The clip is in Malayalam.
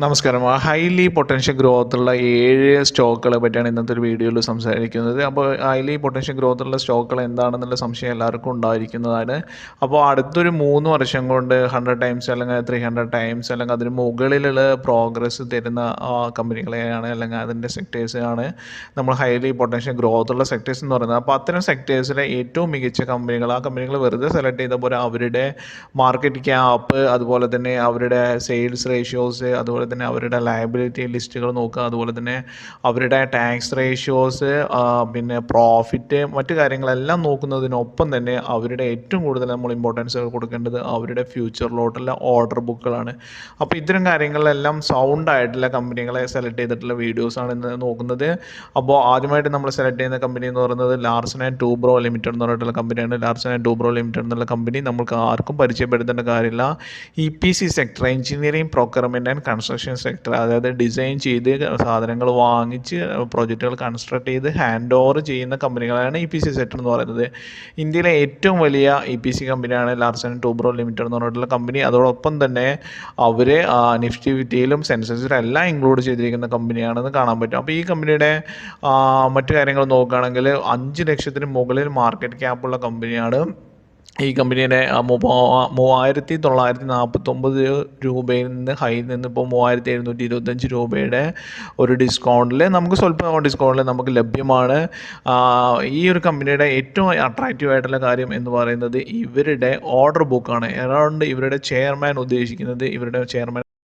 നമസ്കാരം. ഹൈലി പൊട്ടൻഷ്യൽ ഗ്രോത്തുള്ള 7 സ്റ്റോക്കുകളെ പറ്റിയാണ് ഇന്നത്തെ ഒരു വീഡിയോയിൽ സംസാരിക്കുന്നത്. അപ്പോൾ ഹൈലി പൊട്ടൻഷ്യൽ ഗ്രോത്തുള്ള സ്റ്റോക്കുകൾ എന്താണെന്നുള്ള സംശയം എല്ലാവർക്കും ഉണ്ടായിരിക്കുന്നതാണ്. അപ്പോൾ അടുത്തൊരു 3 വർഷം കൊണ്ട് 100 ടൈംസ് അല്ലെങ്കിൽ 300 ടൈംസ് അല്ലെങ്കിൽ അതിന് മുകളിലുള്ള പ്രോഗ്രസ് തരുന്ന കമ്പനികളെയാണ് അല്ലെങ്കിൽ അതിൻ്റെ സെക്ടേഴ്സാണ് നമ്മൾ ഹൈലി പൊട്ടൻഷ്യൽ ഗ്രോത്തുള്ള സെക്ടേഴ്സ് എന്ന് പറയുന്നത്. അപ്പോൾ അത്തരം സെക്ടേഴ്സിലെ ഏറ്റവും മികച്ച കമ്പനികൾ, ആ കമ്പനികൾ വെറുതെ സെലക്ട് ചെയ്ത പോലെ അവരുടെ മാർക്കറ്റ് ക്യാപ്പ്, അതുപോലെ തന്നെ അവരുടെ സെയിൽസ് റേഷ്യോസ്, അതുപോലെ തന്നെ അവരുടെ ലയബിലിറ്റി ലിസ്റ്റുകൾ നോക്കുക, അതുപോലെ തന്നെ അവരുടെ ടാക്സ് റേഷ്യോസ്, പിന്നെ പ്രോഫിറ്റ്, മറ്റു കാര്യങ്ങളെല്ലാം നോക്കുന്നതിനൊപ്പം തന്നെ അവരുടെ ഏറ്റവും കൂടുതൽ നമ്മൾ ഇമ്പോർട്ടൻസ് കൊടുക്കേണ്ടത് അവരുടെ ഫ്യൂച്ചറിലോട്ടുള്ള ഓർഡർ ബുക്കുകളാണ്. അപ്പോൾ ഇത്തരം കാര്യങ്ങളിലെല്ലാം സൗണ്ട് ആയിട്ടുള്ള കമ്പനികളെ സെലക്ട് ചെയ്തിട്ടുള്ള വീഡിയോസാണ് ഇന്ന് നോക്കുന്നത്. അപ്പോൾ ആദ്യമായിട്ട് നമ്മൾ സെലക്ട് ചെയ്യുന്ന കമ്പനി എന്ന് പറയുന്നത് ലാർസൻ ആൻഡ് ടൂബ്രോ ലിമിറ്റഡ് എന്ന് പറഞ്ഞിട്ടുള്ള കമ്പനിയാണ്. ലാർസൻ ആൻഡ് ടൂബ്രോ ലിമിറ്റഡ് എന്നുള്ള കമ്പനി നമുക്ക് ആർക്കും പരിചയപ്പെടുത്തേണ്ട കാര്യമില്ല. EPC sector, engineering procurement and construction sector, അതായത് ഡിസൈൻ ചെയ്ത് സാധനങ്ങൾ വാങ്ങിച്ച് പ്രൊജക്റ്റുകൾ കൺസ്ട്രക്ട് ചെയ്ത് ഹാൻഡ് ഓവർ ചെയ്യുന്ന കമ്പനികളാണ് EPC സെക്ടർ എന്ന് പറയുന്നത്. ഇന്ത്യയിലെ ഏറ്റവും വലിയ EPC കമ്പനിയാണ് ലാർസൻ ആൻഡ് ടൂബ്രോ ലിമിറ്റഡ് എന്ന് പറഞ്ഞിട്ടുള്ള കമ്പനി. അതോടൊപ്പം തന്നെ അവർ നിഫ്റ്റി ഫിഫ്റ്റിയിലും സെൻസസിലും എല്ലാം ഇൻക്ലൂഡ് ചെയ്തിരിക്കുന്ന കമ്പനിയാണെന്ന് കാണാൻ പറ്റും. അപ്പോൾ ഈ കമ്പനിയുടെ മറ്റു കാര്യങ്ങൾ നോക്കുകയാണെങ്കിൽ 5 ലക്ഷത്തിന് മുകളിൽ മാർക്കറ്റ് ക്യാപ്പുള്ള കമ്പനിയാണ്. ഈ കമ്പനിയുടെ 3949 രൂപയിൽ നിന്ന് ഹൈയിൽ നിന്ന് ഇപ്പോൾ 3725 രൂപയുടെ ഒരു ഡിസ്കൗണ്ടിൽ നമുക്ക് സ്വല്പം ഡിസ്കൗണ്ടിൽ നമുക്ക് ലഭ്യമാണ്. ഈ ഒരു കമ്പനിയുടെ ഏറ്റവും അട്രാക്റ്റീവ് ആയിട്ടുള്ള കാര്യം എന്ന് പറയുന്നത് ഇവരുടെ ഓർഡർ ബുക്കാണ്. അറൗണ്ട് ഇവരുടെ ചെയർമാൻ